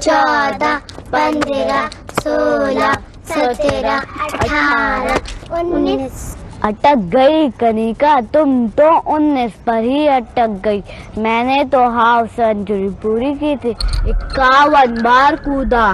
14, 15, 16, 17, 18, 19। अटक गई कनिका, तुम तो 19 पर ही अटक गई। मैंने तो हाफ सेंचुरी पूरी की थी, 51 बार कूदा।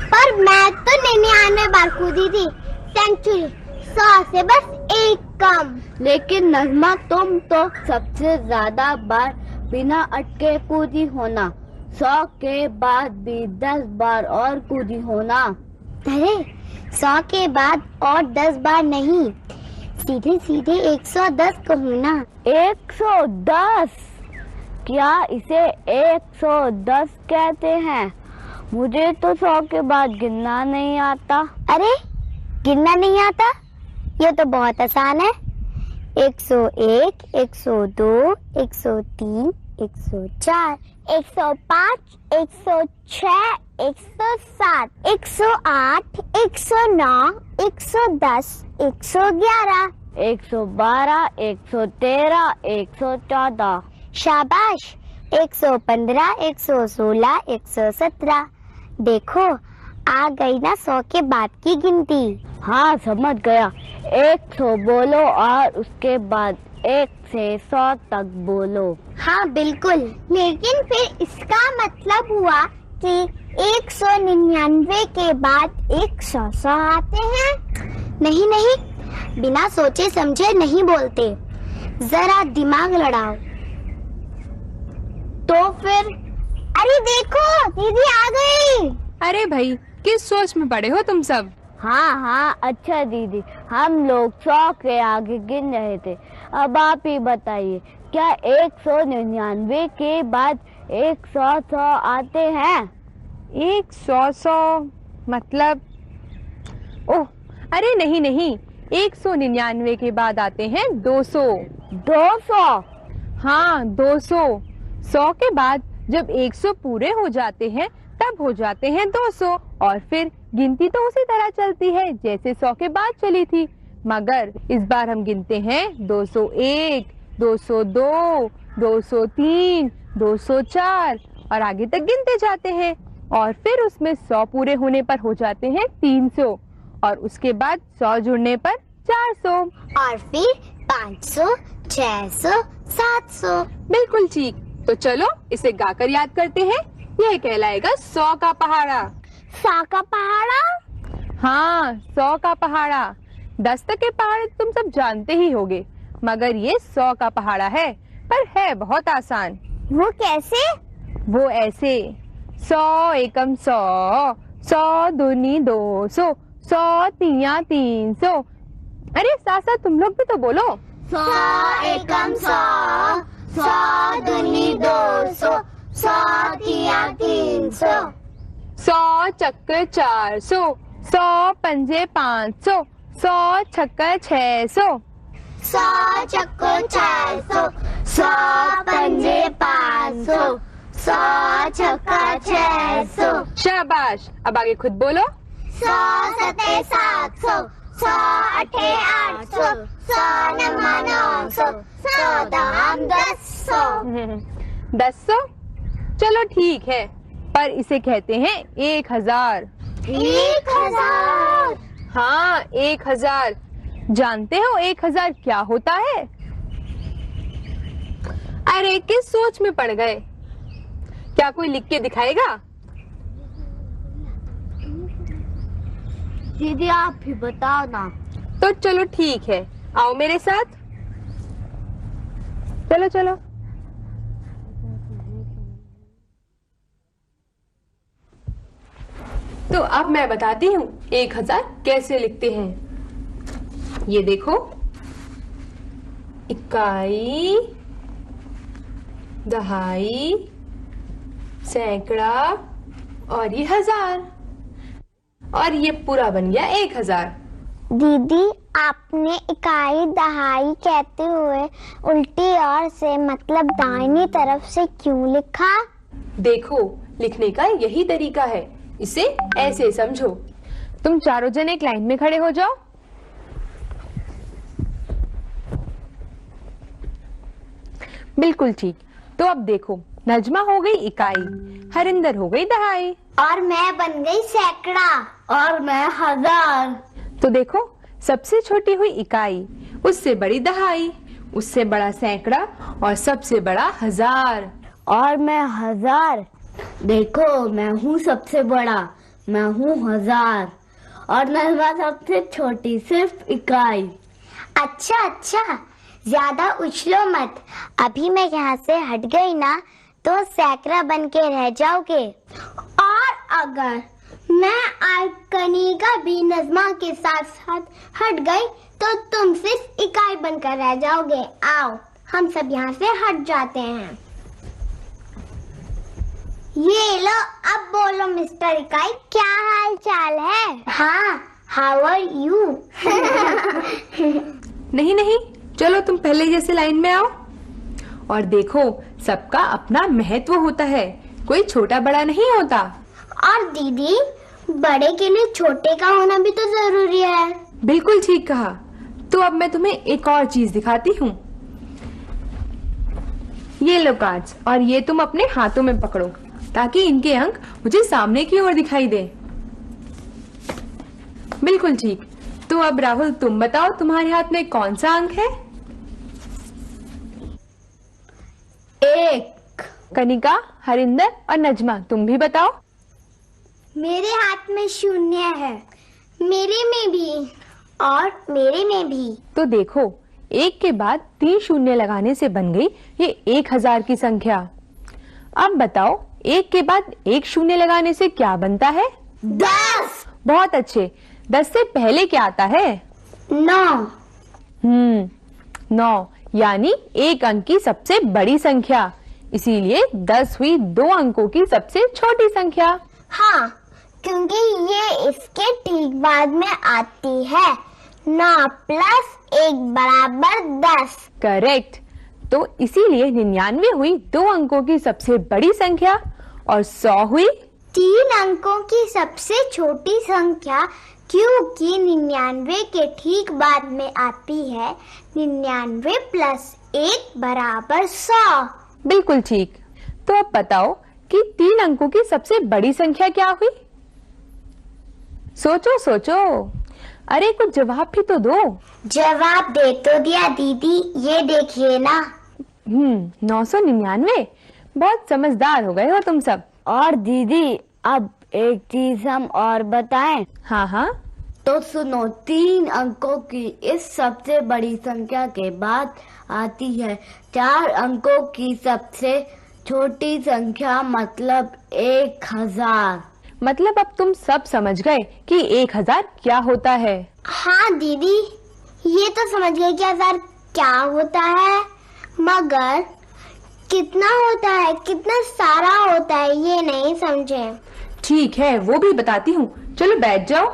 पर मैं तो 99 बार कूदी थी। सेंचुरी 100 से बस एक कम। लेकिन नज़मा, तुम तो सबसे ज्यादा बार बिना अटके कूदी होना। 100 के बाद भी 10 बार और कूदी होना। अरे 100 के बाद और 10 बार नहीं, सीधे सीधे 110 कहूँ ना। 110? क्या इसे 110 कहते हैं? मुझे तो 100 के बाद गिनना नहीं आता। अरे गिनना नहीं आता? ये तो बहुत आसान है। 101, 102, 103, 104, 105, 106, 107, 108, 109, 110, 111, 112, 113, 114। शाबाश। 115, 116, 117। देखो आ गई ना 100 के बाद की गिनती। हाँ, समझ गया। 100 बोलो और उसके बाद 1 से 100 तक बोलो। हाँ बिल्कुल, लेकिन फिर इसका मतलब हुआ कि 199 के बाद 100 आते हैं। नहीं नहीं, बिना सोचे समझे नहीं बोलते, जरा दिमाग लड़ाओ। तो फिर? अरे देखो दीदी आ गई। अरे भाई, किस सोच में पड़े हो तुम सब? हाँ हाँ, अच्छा दीदी, हम लोग 100 के आगे गिन रहे थे। अब आप ही बताइए, क्या 199 के बाद 100 आते हैं? 100 मतलब? ओह, अरे नहीं नहीं, 199 के बाद आते हैं 200। 200? हाँ 200। 100 के बाद जब 100 पूरे हो जाते हैं तब हो जाते हैं 200, और फिर गिनती तो उसी तरह चलती है जैसे 100 के बाद चली थी, मगर इस बार हम गिनते हैं 201, 202, 203, 204 और आगे तक गिनते जाते हैं, और फिर उसमें 100 पूरे होने पर हो जाते हैं 300, और उसके बाद 100 जुड़ने पर 400, और फिर 500, 600, 700। बिल्कुल ठीक। तो चलो इसे गाकर याद करते हैं। यह कहलाएगा 100 का पहाड़ा। 100 का पहाड़ा? हाँ, 100 का पहाड़ा। 10 तक के पहाड़े तुम सब जानते ही होगे, मगर ये 100 का पहाड़ा है, पर है बहुत आसान। वो कैसे? वो ऐसे, 100 एकम 100, 100 दूनी 200, 100 तिया 300। अरे साथ साथ तुम लोग भी तो बोलो। 100 एकम 100, 100 दूनी 200, 100 तिया 300। 100 चक्कर 400, 100 पंजे 500, 100 छक्कर 600। 100 चक्कर 400, 100 पंजे 500, 100 छक्का 600। शाबाश, अब आगे खुद बोलो। 100 सते 700, 100 अठे 800, 100 नमा 900, 100 दाम 1000। 1000? चलो ठीक है, पर इसे कहते हैं 1000। 1000? हाँ 1000। जानते हो 1000 क्या होता है? अरे किस सोच में पड़ गए? क्या कोई लिख के दिखाएगा? दीदी आप ही बताओ ना। तो चलो ठीक है, आओ मेरे साथ। चलो चलो। तो अब मैं बताती हूँ 1000 कैसे लिखते हैं। ये देखो, इकाई, दहाई, सैकड़ा और ये 1000, और ये पूरा बन गया 1000। दीदी आपने इकाई दहाई कहते हुए उल्टी ओर से मतलब दाहिनी तरफ से क्यों लिखा? देखो, लिखने का यही तरीका है, इसे ऐसे समझो। तुम चारों जन एक लाइन में खड़े हो जाओ। बिल्कुल ठीक। तो अब देखो, नजमा हो गई इकाई, हरिंदर हो गई दहाई, और मैं बन गई सैकड़ा। और मैं 1000। तो देखो, सबसे छोटी हुई इकाई, उससे बड़ी दहाई, उससे बड़ा सैकड़ा और सबसे बड़ा 1000। और मैं 1000। देखो, मैं हूँ सबसे बड़ा, मैं हूँ 1000। और नजमा सबसे छोटी, सिर्फ इकाई। अच्छा अच्छा, ज्यादा उछलो मत। अभी मैं यहाँ से हट गई ना तो सैकड़ा बन के रह जाओगे। और अगर मैं आज कनिका भी नजमा के साथ साथ हट गई तो तुम सिर्फ इकाई बनकर रह जाओगे। आओ, हम सब यहाँ से हट जाते हैं। ये लो, अब बोलो मिस्टर इकाई, क्या हाल चाल है? हाँ, हाउ आर यू? नहीं नहीं, चलो तुम पहले जैसे लाइन में आओ। और देखो, सबका अपना महत्व होता है, कोई छोटा बड़ा नहीं होता। और दीदी, बड़े के लिए छोटे का होना भी तो जरूरी है। बिल्कुल ठीक कहा। तो अब मैं तुम्हें एक और चीज दिखाती हूँ। ये लो कांच, और ये तुम अपने हाथों में पकड़ो ताकि इनके अंक मुझे सामने की ओर दिखाई दे। बिल्कुल ठीक। तो अब राहुल, तुम बताओ तुम्हारे हाथ में कौन सा अंक है? 1। कनिका, हरिंदर और नजमा, तुम भी बताओ। मेरे हाथ में 0 है, मेरे में भी, और मेरे में भी। तो देखो, 1 के बाद 3 शून्य लगाने से बन गई ये 1000 की संख्या। अब बताओ, 1 के बाद 1 शून्य लगाने से क्या बनता है? 10। बहुत अच्छे। 10 से पहले क्या आता है? 9। 9, यानी 1 अंक की सबसे बड़ी संख्या। इसीलिए 10 हुई 2 अंकों की सबसे छोटी संख्या। हाँ, क्योंकि ये इसके ठीक बाद में आती है। 9 प्लस 1 बराबर 10। करेक्ट। तो इसीलिए 99 हुई 2 अंकों की सबसे बड़ी संख्या और 100 हुई 3 अंकों की सबसे छोटी संख्या, क्योंकि 99 के ठीक बाद में आती है 99 प्लस 1 बराबर 100। बिल्कुल ठीक। तो अब बताओ कि 3 अंकों की सबसे बड़ी संख्या क्या हुई? सोचो सोचो, अरे कुछ जवाब भी तो दो। जवाब दे तो दिया दीदी, ये देखिए ना। 999। बहुत समझदार हो गए हो तुम सब। और दीदी, अब एक चीज हम और बताएं। हाँ हाँ। तो सुनो, 3 अंकों की इस सबसे बड़ी संख्या के बाद आती है 4 अंकों की सबसे छोटी संख्या, मतलब 1000। मतलब अब तुम सब समझ गए कि 1000 क्या होता है। हाँ दीदी, ये तो समझ गए कि 1000 क्या होता है, मगर कितना होता है, कितना सारा होता है, ये नहीं समझे। ठीक है, वो भी बताती हूँ। चलो बैठ जाओ।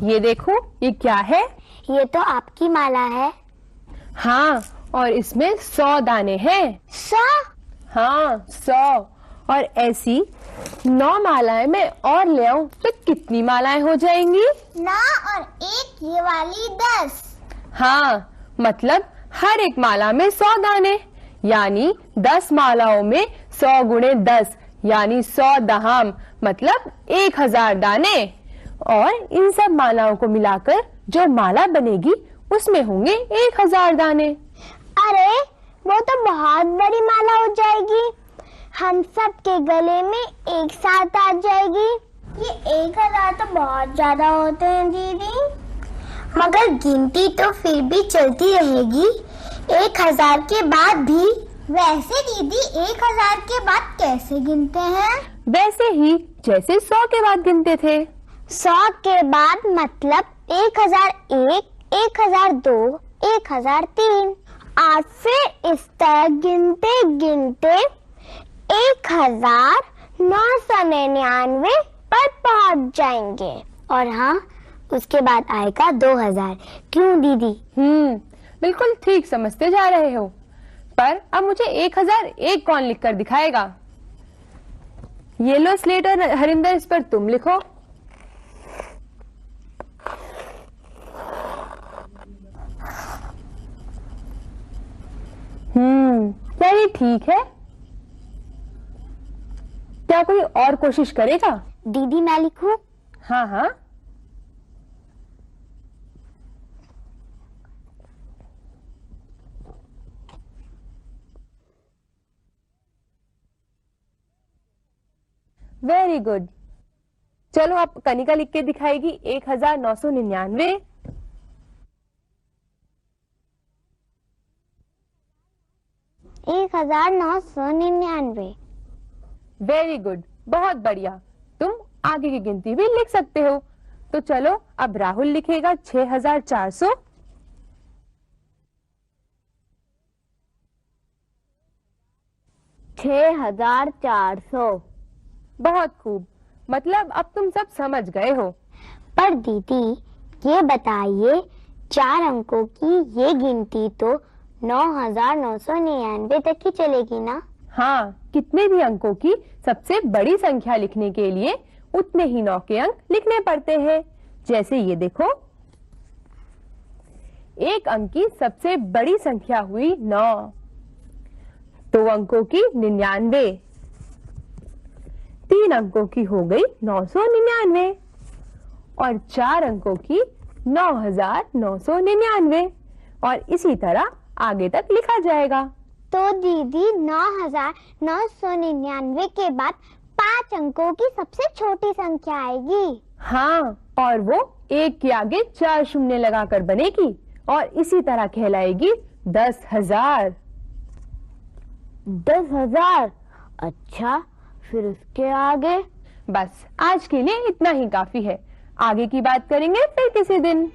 ये देखो, ये क्या है? ये तो आपकी माला है। हाँ, और इसमें 100 दाने हैं। 100? हाँ, 100। और ऐसी 9 मालाएं मैं और ले आऊं तो कितनी मालाएं हो जाएंगी? 9 और 1 ये वाली 10। हाँ, मतलब हर एक माला में 100 दाने, यानी 10 मालाओं में 100 गुणे 10, यानी 100 दहाम, मतलब 1000 दाने। और इन सब मालाओं को मिलाकर जो माला बनेगी उसमें होंगे 1000 दाने। अरे, वो तो बहुत बड़ी माला हो जाएगी, हम सब के गले में एक साथ आ जाएगी। ये 1000 तो बहुत ज्यादा होते हैं दीदी। मगर गिनती तो फिर भी चलती रहेगी 1000 के बाद भी। वैसे दीदी 1000 के बाद कैसे गिनते हैं? वैसे ही जैसे 100 के बाद गिनते थे। 100 के बाद मतलब 1001, 1002, 1003, और फिर इस तरह गिनते गिनते 1999 पर पहुंच जाएंगे। और हाँ, उसके बाद आएगा 2000। क्यों दीदी? बिल्कुल ठीक समझते जा रहे हो। पर अब मुझे 1001 कौन लिखकर दिखाएगा? ये लो स्लेट और हरिंदर, इस पर तुम लिखो। कोई ठीक है? क्या कोई और कोशिश करेगा? दीदी मैं लिखूं? हाँ हाँ। Very good. चलो अब कनिका लिख के दिखाएगी 1999। 1999। वेरी गुड, बहुत बढ़िया। तुम आगे की गिनती भी लिख सकते हो। तो चलो अब राहुल लिखेगा 6400। 6400। बहुत खूब, मतलब अब तुम सब समझ गए हो। पर दीदी ये बताइए, 4 अंकों की ये गिनती तो 9999 तक ही चलेगी ना? हाँ, कितने भी अंकों की सबसे बड़ी संख्या लिखने के लिए उतने ही 9 के अंक लिखने पड़ते हैं। जैसे ये देखो, एक अंक की सबसे बड़ी संख्या हुई 9, 2 अंकों की 99, 3 अंकों की हो गई 999 और 4 अंकों की 9999 और इसी तरह आगे तक लिखा जाएगा। तो दीदी 9999 के बाद 5 अंकों की सबसे छोटी संख्या आएगी। हाँ, और वो 1 के आगे 4 शून्य लगाकर बनेगी और इसी तरह कहलाएगी 10,000। 10,000। अच्छा, फिर उसके आगे? बस आज के लिए इतना ही काफी है। आगे की बात करेंगे फिर किसी दिन।